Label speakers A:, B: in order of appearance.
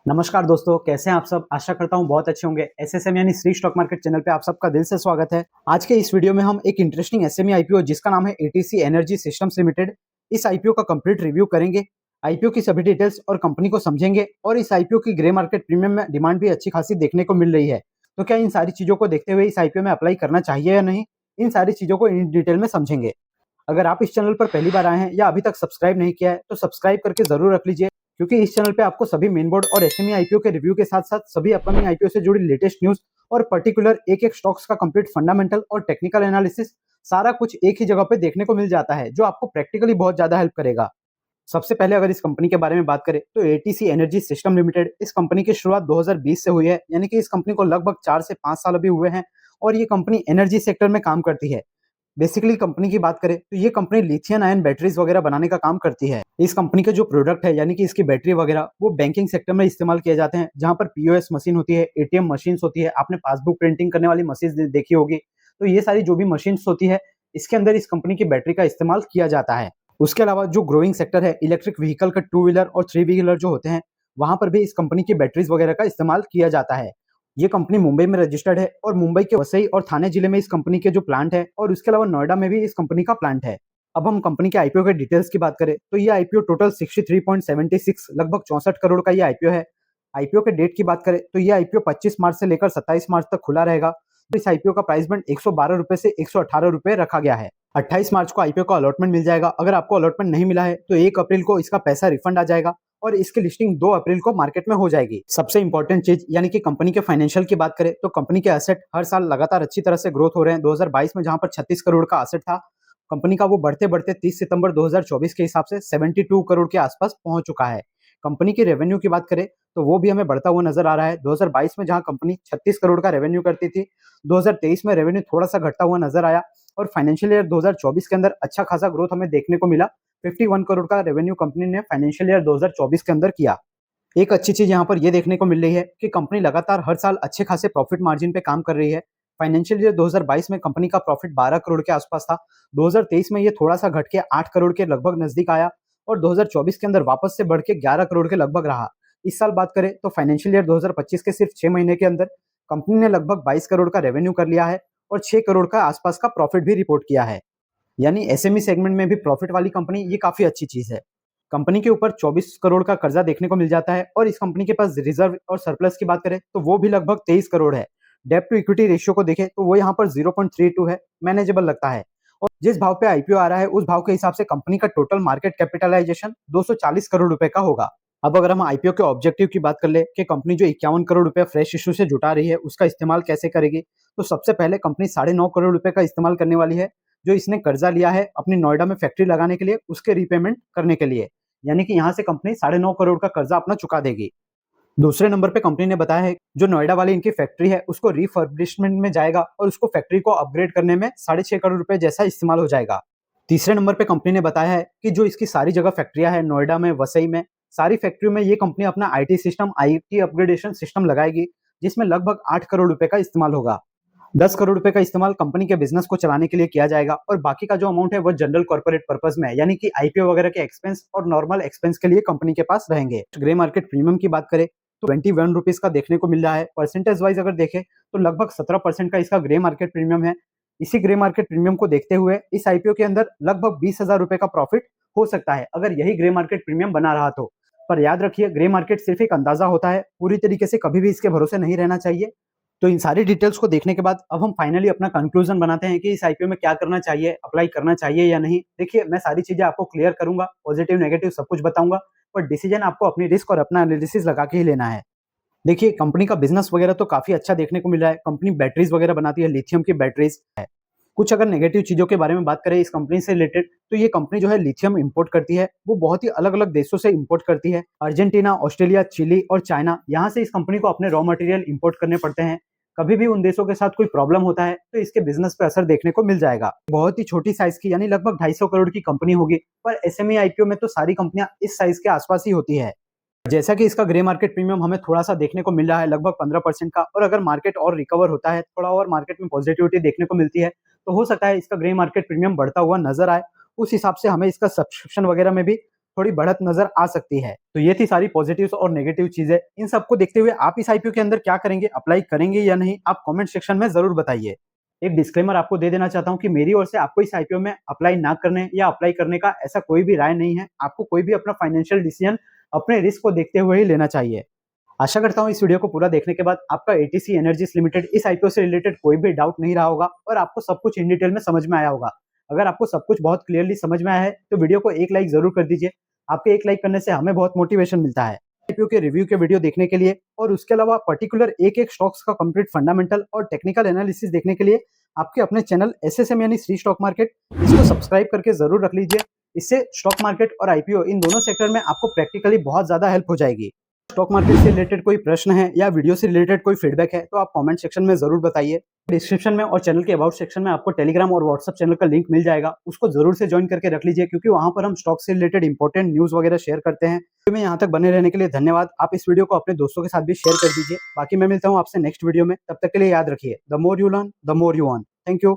A: नमस्कार दोस्तों, कैसे हैं आप सब। आशा करता हूं बहुत अच्छे होंगे। एसएसएम यानी श्री स्टॉक मार्केट चैनल पे आप सबका दिल से स्वागत है। आज के इस वीडियो में हम एक इंटरेस्टिंग एसएमई आईपीओ जिसका नाम है एटीसी एनर्जी सिस्टम्स लिमिटेड, इस आईपीओ का कंप्लीट रिव्यू करेंगे। आईपीओ की सभी डिटेल्स और कंपनी को समझेंगे और इस आईपीओ की ग्रे मार्केट प्रीमियम में डिमांड भी अच्छी खासी देखने को मिल रही है। तो क्या इन सारी चीजों को देखते हुए इस आईपीओ में अप्लाई करना चाहिए या नहीं, इन सारी चीजों को इन डिटेल में समझेंगे। अगर आप इस चैनल पर पहली बार आए हैं या अभी तक सब्सक्राइब नहीं किया है तो सब्सक्राइब करके जरूर रख लीजिए, क्योंकि इस चैनल पे आपको सभी मेन बोर्ड और एसएमई आईपीओ के रिव्यू के साथ साथ सभी अपकमिंग आईपीओ से जुड़ी लेटेस्ट न्यूज और पर्टिकुलर एक एक स्टॉक्स का कंप्लीट फंडामेंटल और टेक्निकल एनालिसिस सारा कुछ एक ही जगह पे देखने को मिल जाता है, जो आपको प्रैक्टिकली बहुत ज्यादा हेल्प करेगा। सबसे पहले अगर इस कंपनी के बारे में बात करें तो एटीसी एनर्जी सिस्टम लिमिटेड, इस कंपनी की शुरुआत 2020 से हुई है, यानी कि इस कंपनी को लगभग 4 से 5 साल अभी हुए हैं और ये कंपनी एनर्जी सेक्टर में काम करती है। बेसिकली कंपनी की बात करें तो ये कंपनी लिथियम आयन बैटरीज वगैरह बनाने का काम करती है। इस कंपनी के जो प्रोडक्ट है यानी कि इसकी बैटरी वगैरह वो बैंकिंग सेक्टर में इस्तेमाल किए जाते हैं, जहां पर पीओएस मशीन होती है, एटीएम मशीन होती है, आपने पासबुक प्रिंटिंग करने वाली मशीन देखी होगी। तो ये सारी जो भी मशीन होती है इसके अंदर इस कंपनी की बैटरी का इस्तेमाल किया जाता है। उसके अलावा जो ग्रोइंग सेक्टर है इलेक्ट्रिक व्हीकल का 2 व्हीलर और 3 व्हीलर जो होते हैं, वहां पर भी इस कंपनी की बैटरीज वगैरह का इस्तेमाल किया जाता है। ये कंपनी मुंबई में रजिस्टर्ड है और मुंबई के वसई और थाने जिले में इस कंपनी के जो प्लांट है और उसके अलावा नोएडा में भी इस कंपनी का प्लांट है। अब हम कंपनी के आईपीओ के डिटेल्स की बात करें तो ये आईपीओ टोटल 63.76 लगभग 64 करोड़ का ये आईपीओ है। आईपीओ के डेट की बात करें तो ये आईपीओ 25 मार्च से लेकर 27 मार्च तक खुला रहेगा। तो इस आईपीओ का प्राइस बैंड 112 रुपए से 118 रुपए रखा गया है। 28 मार्च को आईपीओ का अलॉटमेंट मिल जाएगा। अगर आपको अलॉटमेंट नहीं मिला है तो 1 अप्रैल को इसका पैसा रिफंड आ जाएगा और इसकी लिस्टिंग 2 अप्रैल को मार्केट में हो जाएगी। सबसे इंपॉर्टेंट चीज यानी कि कंपनी के फाइनेंशियल की बात करें तो कंपनी के एसेट हर साल लगातार अच्छी तरह से ग्रोथ हो रहे हैं। 2022 में जहां पर 36 करोड़ का एसेट था कंपनी का, वो बढ़ते बढ़ते 30 सितंबर 2024 के हिसाब से 72 करोड़ के आसपास पहुंच चुका है। कंपनी की रेवेन्यू की बात करें तो वो भी हमें बढ़ता हुआ नजर आ रहा है। 2022 में जहां कंपनी 36 करोड़ का रेवेन्यू करती थी, 2023 में रेवेन्यू थोड़ा सा घटता हुआ नजर आया और फाइनेंशियल ईयर 2024 के अंदर अच्छा खासा ग्रोथ हमें देखने को मिला। 51 करोड़ का रेवेन्यू कंपनी ने फाइनेंशियल ईयर 2024 के अंदर किया। एक अच्छी चीज यहाँ पर यह देखने को मिल रही है कि कंपनी लगातार हर साल अच्छे खासे प्रॉफिट मार्जिन पे काम कर रही है। फाइनेंशियल ईयर 2022 में कंपनी का प्रॉफिट 12 करोड़ के आसपास था। 2023 में ये थोड़ा सा घट के 8 करोड़ के लगभग नजदीक आया और 2024 के अंदर वापस से बढ़ के 11 करोड़ के लगभग रहा। इस साल बात करें तो फाइनेंशियल ईयर 2025 के सिर्फ 6 महीने के अंदर कंपनी ने लगभग 22 करोड़ का रेवेन्यू कर लिया है और 6 करोड़ का आसपास का प्रॉफिट भी रिपोर्ट किया है। यानी एसएमई सेगमेंट में भी प्रॉफिट वाली कंपनी, ये काफी अच्छी चीज है। कंपनी के ऊपर 24 करोड़ का कर्जा देखने को मिल जाता है और इस कंपनी के पास रिजर्व और सरप्लस की बात करें तो वो भी लगभग 23 करोड़ है। डेब्ट टू इक्विटी रेशियो को देखें तो वो यहाँ पर 0.32 है, मैनेजेबल लगता है। और जिस भाव पे आईपीओ आ रहा है उस भाव के हिसाब से कंपनी का टोटल मार्केट कैपिटलाइजेशन 240 करोड़ रुपए का होगा। अब अगर हम आईपीओ के ऑब्जेक्टिव की बात कर ले कि कंपनी जो 51 करोड़ रुपए फ्रेश इशू से जुटा रही है उसका इस्तेमाल कैसे करेगी, तो सबसे पहले कंपनी 9.5 करोड़ रुपए का इस्तेमाल करने वाली है जो इसने कर्जा लिया है अपनी नोएडा में फैक्ट्री लगाने के लिए, उसके रीपेमेंट करने के लिए। यानी कि यहाँ से कंपनी 9.5 करोड़ का कर्जा अपना चुका देगी। दूसरे नंबर पे कंपनी ने बताया है जो नोएडा वाली इनकी फैक्ट्री है उसको रिफर्बिशमेंट में जाएगा और उसको फैक्ट्री को अपग्रेड करने में 6.5 करोड़ रुपए जैसा इस्तेमाल हो जाएगा। तीसरे नंबर पे कंपनी ने बताया है कि जो इसकी सारी जगह फैक्ट्रियां है नोएडा में, वसई में, सारी फैक्ट्रियों में ये कंपनी अपना IT system, IT upgradation system लगाएगी, जिसमें लगभग 8 करोड़ रुपए का इस्तेमाल होगा। 10 करोड़ रुपए का इस्तेमाल कंपनी के बिजनेस को चलाने के लिए किया जाएगा और बाकी का जो अमाउंट है वो जनरल कॉर्पोरेट पर्पस में है, यानी कि आईपीओ वगैरह के एक्सपेंस और नॉर्मल एक्सपेंस के लिए कंपनी के पास रहेंगे। ग्रे मार्केट प्रीमियम की बात करें तो 21 रुपीज का देखने को मिल रहा है। परसेंटेज वाइज अगर देखें तो लगभग 17% का इसका ग्रे मार्केट प्रीमियम है। इसी ग्रे मार्केट प्रीमियम को देखते हुए इस आईपीओ के अंदर लगभग 20,000 रुपए का प्रॉफिट हो सकता है अगर यही ग्रे मार्केट प्रीमियम बना रहा तो। पर याद रखिए ग्रे मार्केट सिर्फ एक अंदाजा होता है, पूरी तरीके से कभी भी इसके भरोसे नहीं रहना चाहिए। तो इन सारी डिटेल्स को देखने के बाद अब हम फाइनली अपना कंक्लूजन बनाते हैं कि इस आईपीओ में क्या करना चाहिए, अप्लाई करना चाहिए या नहीं। देखिए मैं सारी चीजें आपको क्लियर करूंगा, पॉजिटिव नेगेटिव सब कुछ बताऊंगा, पर डिसीजन आपको अपनी रिस्क और अपना एनालिसिस लगा के ही लेना है। देखिए कंपनी का बिजनेस वगैरह तो काफी अच्छा देखने को मिल रहा है। कंपनी बैटरीज वगैरह बनाती है, लिथियम की बैटरीज है। कुछ अगर नेगेटिव चीजों के बारे में बात करें इस कंपनी से रिलेटेड तो ये कंपनी जो है लिथियम इंपोर्ट करती है, वो बहुत ही अलग अलग देशों से इंपोर्ट करती है। अर्जेंटीना, ऑस्ट्रेलिया, चिली और चाइना, यहाँ से इस कंपनी को अपने रॉ मटेरियल इंपोर्ट करने पड़ते हैं। कभी भी उन देशों के साथ कोई प्रॉब्लम होता है तो इसके बिजनेस पे असर देखने को मिल जाएगा। बहुत ही छोटी साइज की यानी लगभग 250 करोड़ की कंपनी होगी, पर एसएमई आईपीओ में तो सारी कंपनियां इस साइज के आसपास ही होती है। जैसा कि इसका ग्रे मार्केट प्रीमियम हमें थोड़ा सा देखने को मिल रहा है लगभग 15% का, और अगर मार्केट और रिकवर होता है, थोड़ा और मार्केट में पॉजिटिविटी देखने को मिलती है, तो हो सकता है इसका ग्रे मार्केट प्रीमियम बढ़ता हुआ नजर आए। उस हिसाब से हमें इसका सब्सक्रिप्शन वगैरह में भी थोड़ी बढ़त नजर आ सकती है। तो ये थी सारी पॉजिटिव्स और नेगेटिव चीजें। इन सबको देखते हुए आप इस आईपीओ के अंदर क्या करेंगे, अप्लाई करेंगे या नहीं, आप कमेंट सेक्शन में जरूर बताइए। एक डिस्क्लेमर आपको दे देना चाहता हूं कि मेरी ओर से आपको इस आईपीओ में अप्लाई ना करने या अप्लाई करने का ऐसा कोई भी राय नहीं है। आपको कोई भी अपना फाइनेंशियल डिसीजन अपने रिस्क को देखते हुए ही लेना चाहिए। आशा करता हूं इस वीडियो को पूरा देखने के बाद आपका एटीसी एनर्जीज लिमिटेड इस आईपीओ से रिलेटेड कोई भी डाउट नहीं रहा होगा और आपको सब कुछ इन डिटेल में समझ में आया होगा। अगर आपको सब कुछ बहुत क्लियरली समझ में आया है तो वीडियो को एक लाइक जरूर कर दीजिए। आपके एक लाइक करने से हमें बहुत मोटिवेशन मिलता है आईपीओ के रिव्यू के वीडियो देखने के लिए, और उसके अलावा पर्टिकुलर एक एक स्टॉक्स का कंप्लीट फंडामेंटल और टेक्निकल एनालिसिस देखने के लिए आपके अपने चैनल एसएसएम यानी श्री स्टॉक मार्केट, इसको सब्सक्राइब करके जरूर रख लीजिए। इससे स्टॉक मार्केट और आईपीओ इन दोनों सेक्टर में आपको प्रैक्टिकली बहुत ज्यादा हेल्प हो जाएगी। स्टॉक मार्केट से रिलेटेड कोई प्रश्न है या वीडियो से रिलेटेड कोई फीडबैक है तो आप कमेंट सेक्शन में जरूर बताइए। डिस्क्रिप्शन में और चैनल के अबाउट सेक्शन में आपको टेलीग्राम और व्हाट्सएप चैनल का लिंक मिल जाएगा, उसको जरूर से ज्वाइन करके रख लीजिए क्योंकि वहां पर हम स्टॉक से रिलेटेड इंपॉर्टेंट न्यूज वगैरह शेयर करते हैं। तो मैं यहाँ तक बने रहने के लिए धन्यवाद। आप इस वीडियो को अपने दोस्तों के साथ भी शेयर कर दीजिए। बाकी मैं मिलता हूँ आपसे नेक्स्ट वीडियो में, तब तक के लिए याद रखिए, the more you learn the more you earn. Thank you.